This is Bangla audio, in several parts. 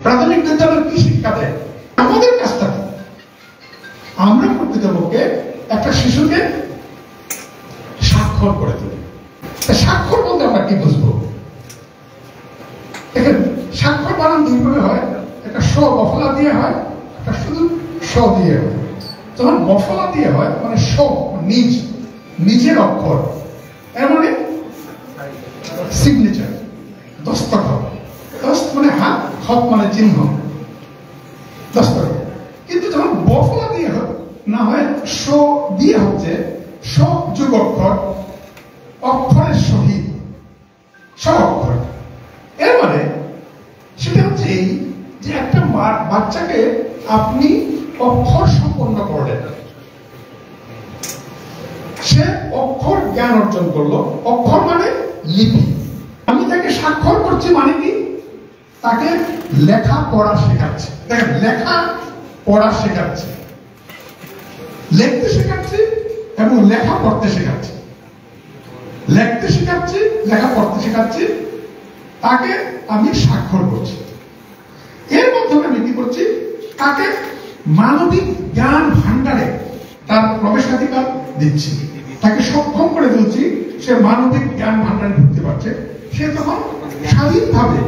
প্রাথমিক বিদ্যালয় কি শিক্ষা দেয়? আমাদের কাজটা আমরা প্রকৃতপক্ষে একটা শিশুকে স্বাক্ষর করে তুলি। স্বাক্ষর বলতে আমরা কি বুঝবো? দেখেন, স্বাক্ষর বানান দুইভাবে হয়, একটা স বফলা দিয়ে হয়, একটা শুধু স দিয়ে হয়। যখন বফলা দিয়ে হয় মানে স নিজ, নিজের অক্ষর, এর মানে সিগনেচার, দস্তখত। দস্ত মানে হাত, খত মানে চিহ্ন, দস্তখত। কিন্তু যখন বফলা দিয়ে না হয়, স দিয়ে হচ্ছে স যুগ অক্ষর, অক্ষরের সহিত স অক্ষর। এর মানে সেটা হচ্ছে এই যে একটা বাচ্চাকে আপনি অক্ষর সম্পন্ন করলেন, সে অক্ষর জ্ঞান অর্জন করলো। অক্ষর মানে লিপি। আমি তাকে স্বাক্ষর করছি মানে কি? তাকে লেখা পড়া শেখাচ্ছে। দেখেন, লেখা পড়া শেখাচ্ছে, লিখতে শেখাচ্ছি এবং লেখা পড়তে শেখাচ্ছি। লিখতে শেখাচ্ছি, লেখা পড়তে শেখাচ্ছি, তাকে আমি স্বাক্ষর করছি। এর মাধ্যমে আমি কি করছি? তাকে মানবিক জ্ঞান ভান্ডারে তার প্রবেশাধিকার দিচ্ছি, তাকে সক্ষম করে তুলছি। সে মানবিক জ্ঞান ভান্ডারে ঢুকতে পারছে, সে তখন স্বাধীনভাবে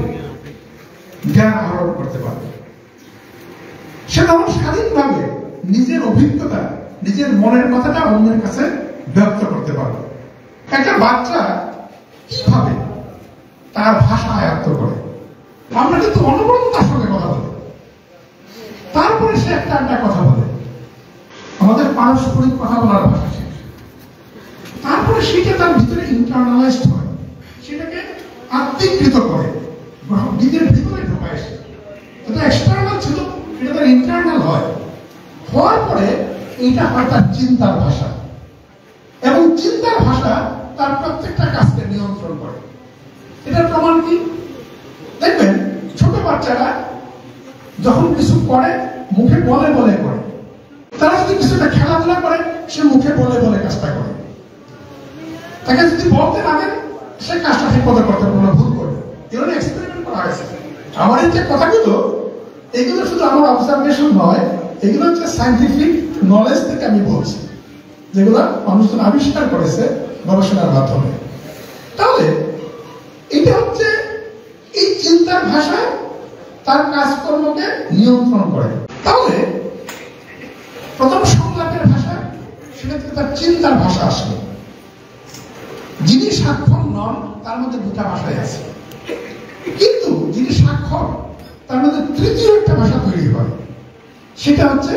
জ্ঞান আহরণ করতে পারবে। সে তখন স্বাধীনভাবে নিজের অভিজ্ঞতা, নিজের মনের কথাটা অন্যের কাছে ব্যক্ত করতে পারবে। একটা বাচ্চা কিভাবে তার ভাষা আয়ত্ত করে? আমরা কিন্তু অনবরত তার সঙ্গে কথা বলি, তারপরে সে একটা কথা বলে, আমাদের পারস্পরিক কথা বলার ভাষা শেখে। তারপরে সেটা তার ভিতরে ইন্টারনালাইজড হয়, সেটাকে আত্মীকৃত করে, নিজের ভিতরে ঢোকায়। এটা এক্সটার্নাল ছিল, এটা তার ইন্টারনাল হয়। হওয়ার পরে এটা হয় তার চিন্তার ভাষা, এবং চিন্তার ভাষা তার প্রত্যেকটা কাজকে নিয়ন্ত্রণ করে। এটার প্রমাণ কি? দেখবেন, ছোট বাচ্চারা যখন কিছু করে মুখে বলে বলে করে। তারা যদি কিছুটা খেলাধুলা করে, সে মুখে বলে বলে কাজটা করে। তাকে যদি বলতে লাগেন, সে কাজটা ঠিক মতো করতে পারবে না, ভুল করবে। এগুলো এক্সপেরিমেন্ট করা হয়েছে। আমার এই যে কথাগুলো, এগুলো শুধু আমার অবজারভেশন নয়, এগুলো হচ্ছে সায়েন্টিফিক নলেজ থেকে আমি বলছি, যেগুলো মানুষজন আবিষ্কার করেছে গবেষণার মাধ্যমে। তাহলে এটা হচ্ছে এই চিন্তার ভাষা তার কাজকর্মকে নিয়ন্ত্রণ করে। তাহলে প্রথম সংলাপের ভাষা, সেটা থেকে তার চিন্তার ভাষা আসলো। যিনি স্বাক্ষর নন, তার মধ্যে দুটা ভাষাই আছে, কিন্তু যিনি স্বাক্ষর, তার মধ্যে তৃতীয় একটা ভাষা তৈরি হয়, সেটা হচ্ছে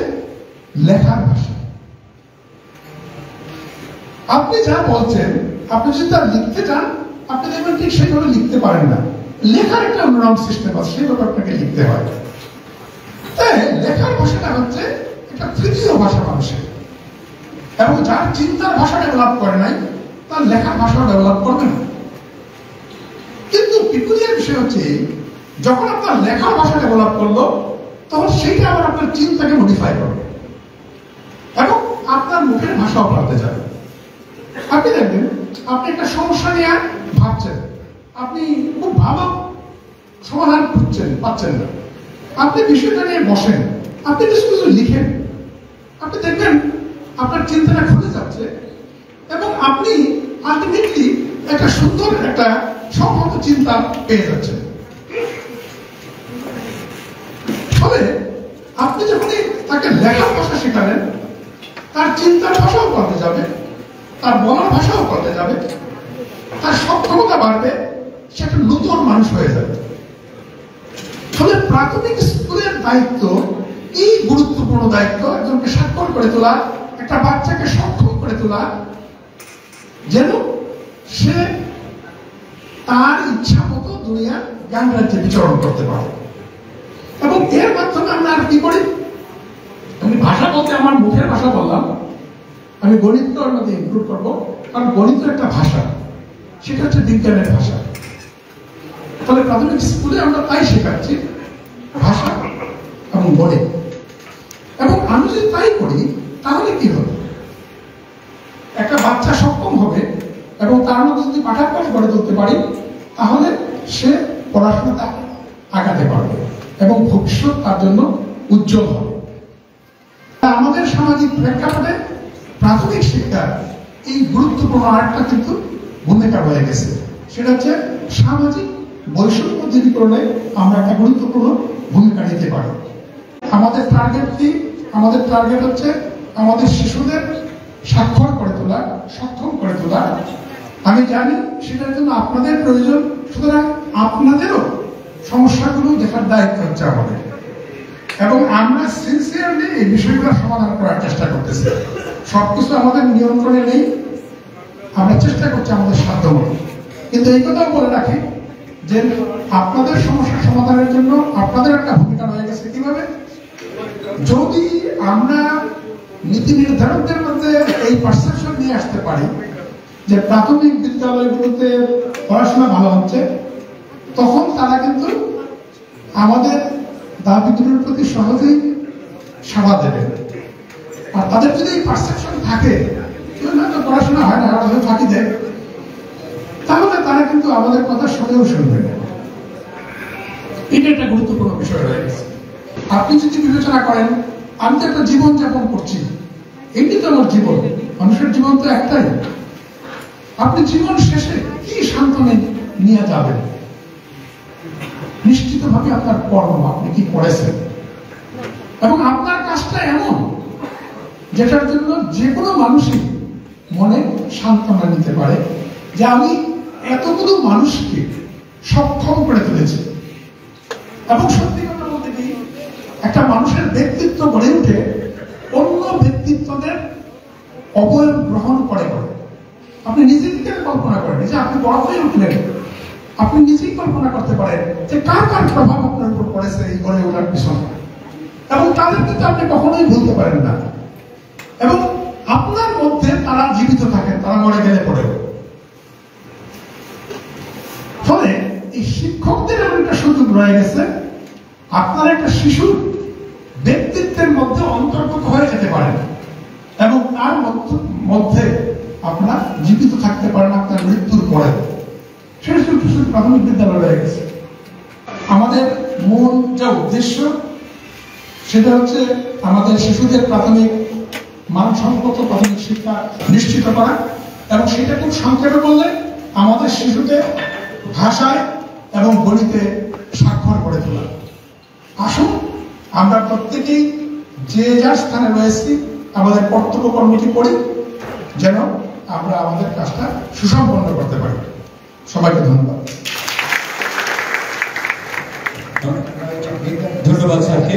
লেখার ভাষা। আপনি যা বলছেন, আপনি যদি তা লিখতে চান, আপনি দেখবেন ঠিক সেইভাবে লিখতে পারেন না। লেখার একটা অন্যরকম সিস্টেম আছে, সেইভাবে আপনাকে লিখতে হয়। তাই লেখার ভাষাটা হচ্ছে একটা তৃতীয় ভাষা মানুষের, এবং যার চিন্তার ভাষা ডেভেলপ করে নাই, তার লেখার ভাষাও ডেভেলপ করবে না। কিন্তু পিকুলিয়ার বিষয় হচ্ছে, যখন আপনার লেখার ভাষা ডেভেলপ করলো, তখন সেইটা আবার আপনার চিন্তাকে মডিফাই করবে, এবং আপনার মুখের ভাষাও পাল্টে যাবে। আপনি দেখবেন, আপনি একটা সমস্যা নিয়ে ভাবছেন, আপনি খুব ভালো সমাধান খুঁজছেন, পাচ্ছেন না। আপনি বিষয়টা নিয়ে বসেন, আপনি কিছু কিছু লিখেন, আপনি দেখবেন আপনার চিন্তাটা খুলে যাচ্ছে, এবং আপনি আলটিমেটলি একটা সুন্দর একটা সংহত চিন্তা পেয়ে যাচ্ছেন। ফলে আপনি যখনই তাকে লেখার ভাষা শেখালেন, তার চিন্তার ভাষাও পাল্টে যাবে, তার বলার ভাষাও পাল্টে যাবে, তার সক্ষমতা বাড়বে, সে একটা নতুন মানুষ হয়ে যাবে। ফলে প্রাথমিক স্কুলের দায়িত্ব, এই গুরুত্বপূর্ণ দায়িত্ব, একজনকে স্বাক্ষর করে তোলা, একটা বাচ্চাকে সক্ষম করে তোলা, যেন সে তার ইচ্ছা মতো দুনিয়ার জ্ঞান রাজ্যে বিচরণ করতে পারে। এবং এর মাধ্যমে আমরা আর কি করি? আমি ভাষা বলতে আমার মুখের ভাষা বললাম, আমি গণিতকে ওর মধ্যে ইনক্লুড করবো, কারণ গণিত একটা ভাষা, সেটা হচ্ছে বিজ্ঞানের ভাষা। ফলে প্রাথমিক স্কুলে আমরা তাই শেখাচ্ছি, ভাষা এবং গণিত। এবং আমি যদি তাই করি, তাহলে কি হবে? একটা বাচ্চা সক্ষম হবে, এবং তার মধ্যে যদি পাঠাভ্যাস গড়ে তুলতে পারি, তাহলে সে পড়াশোনাটা আগাতে পারবে। এবং ভবিষ্যৎ তার জন্য উজ্জ্বল হবে। আমাদের সামাজিক প্রেক্ষাপটে প্রাথমিক শিক্ষার এই গুরুত্বপূর্ণ আরেকটা কিন্তু ভূমিকা রয়ে গেছে, সেটা হচ্ছে সামাজিক বৈষম্য দূরীকরণে আমরা একটা গুরুত্বপূর্ণ ভূমিকা নিতে পারি। আমাদের টার্গেট কি? আমাদের টার্গেট হচ্ছে আমাদের শিশুদের স্বাক্ষর করে তোলা, সক্ষম করে তোলা। আমি জানি সেটার জন্য আপনাদের প্রয়োজন, সুতরাং আপনাদেরও সমস্যাগুলো দেখার দায়িত্ব হচ্ছে আমাদের, এবং আমরা সিনসিয়ারলি এই বিষয়গুলো সমাধান করার চেষ্টা করতেছি। সবকিছু আমাদের নিয়ন্ত্রণে নেই, আমরা চেষ্টা করছি আমাদের সাধ্যমতো। কিন্তু এই কথাও বলে রাখি যে আপনাদের সমস্যা সমাধানের জন্য আপনাদের একটা ভূমিকা রয়ে গেছে। কিভাবে? যদি আমরা নীতি নির্ধারকদের মধ্যে এই পারসেপশন নিয়ে আসতে পারি যে প্রাথমিক বিদ্যালয়গুলোতে পড়াশোনা ভালো হচ্ছে, তখন তারা কিন্তু আমাদের দাবিগুলোর প্রতি সহজেই সাড়া দেবে। আর তাদের যদি এই পারসেপশন থাকে পড়াশোনা হয় না, ওরা ফাঁকি দেয়, তাহলে তারা কিন্তু আমাদের কথা শুনেও শুনবে না। এটা একটা গুরুত্বপূর্ণ বিষয় রয়ে গেছে। আপনি যদি বিবেচনা করেন আমি তো একটা জীবন যাপন করছি, এটি তো আমার জীবন, মানুষের জীবন তো একটাই। আপনি জীবন শেষে কি সান্ত্বনা নিয়ে যাবেন? নিশ্চিতভাবে আপনার কর্ম, আপনি কি করেছেন, এবং আপনার কাজটা এমন যেটার জন্য যে কোনো মানুষই মনে সান্ত্বনা নিতে পারে যে আমি এতগুলো মানুষকে সক্ষম করে তুলেছি। এবং সত্যি কথা বলতে কি, একটা মানুষের ব্যক্তিত্ব গড়ে উঠে অন্য ব্যক্তিত্বদের অবয়ব গ্রহণ করে করে। আপনি নিজেকে কল্পনা করেন যে আপনি বড় হয়ে উঠলেন, আপনি নিজেই কল্পনা করতে পারেন যে কার কার প্রভাব আপনার উপর পড়েছে এই গড়ে ওঠার পিছনে, এবং তাদের কিন্তু আপনি কখনোই ভুলতে পারেন না। এবং আপনার মধ্যে তারা জীবিত থাকেন, তারা মরে গেলে পড়েও। ফলে এই শিক্ষকদের এমন একটা সুযোগ রয়ে গেছে, আপনার একটা শিশুর ব্যক্তিত্বের মধ্যে অন্তর্গত হয়ে যেতে পারেন এবং তার মধ্যে আপনার জীবিত থাকতে পারেন আপনার মৃত্যুর পরে। সেটা শুধু প্রাথমিক বিদ্যালয় রয়ে গেছে। আমাদের মূল যে উদ্দেশ্য সেটা হচ্ছে আমাদের শিশুদের প্রাথমিক মানসম্মত প্রাথমিক শিক্ষা নিশ্চিত করা, এবং সেটা খুব সংক্ষেপে বললে আমাদের শিশুকে ভাষায় এবং গণিতে স্বাক্ষর করে তোলা। আসুন আমরা প্রত্যেকেই যে যার স্থানে রয়েছি আমাদের কর্তব্য কর্মটি করি, যেন আমরা আমাদের কাজটা সুসম্পন্ন করতে পারি। সবাইকে ধন্যবাদ। ধন্যবাদ স্যারকে।